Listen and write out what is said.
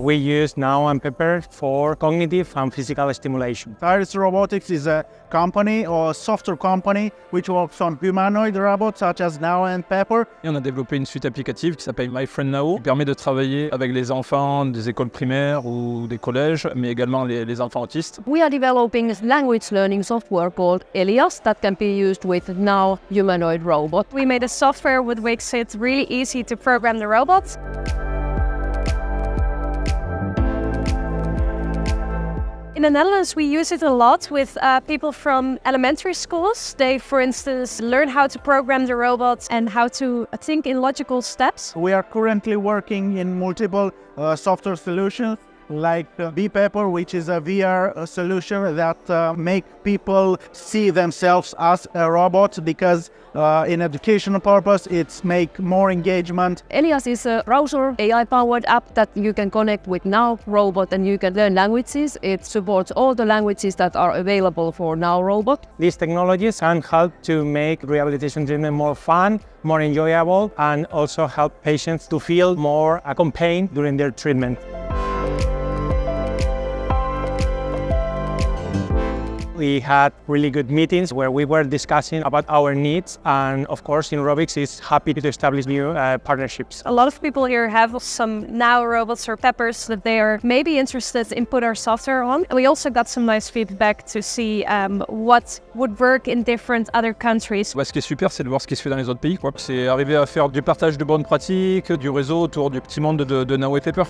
We use NAO and Pepper for cognitive and physical stimulation. Iris Robotics is a company or a software company which works on humanoid robots such as NAO and Pepper. Et on a développé une suite applicative qui s'appelle My Friend NAO, qui permet de travailler avec les enfants des écoles primaires ou des collèges, mais également les enfants autistes. We are developing a language learning software called Elias that can be used with NAO humanoid robot. We made a software with which it's really easy to program the robots. In the Netherlands, we use it a lot with people from elementary schools. They, for instance, learn how to program the robots and how to think in logical steps. We are currently working in multiple software solutions like Pepper, which is a VR solution that make people see themselves as a robot because in educational purpose it's make more engagement. Elias is a browser AI-powered app that you can connect with NAO Robot and you can learn languages. It supports all the languages that are available for NAO Robot. These technologies can help to make rehabilitation treatment more fun, more enjoyable, and also help patients to feel more accompanied during their treatment. We had really good meetings where we were discussing about our needs, and of course Inrobics is happy to establish new partnerships. A lot of people here have some NAO robots or Peppers that they are maybe interested in put our software on. And we also got some nice feedback to see what would work in different other countries. Ce qui est super, c'est de voir ce qui se fait dans les autres pays. C'est arriver à faire du partage de bonnes pratiques, du réseau autour du petit monde de NAO et Pepper.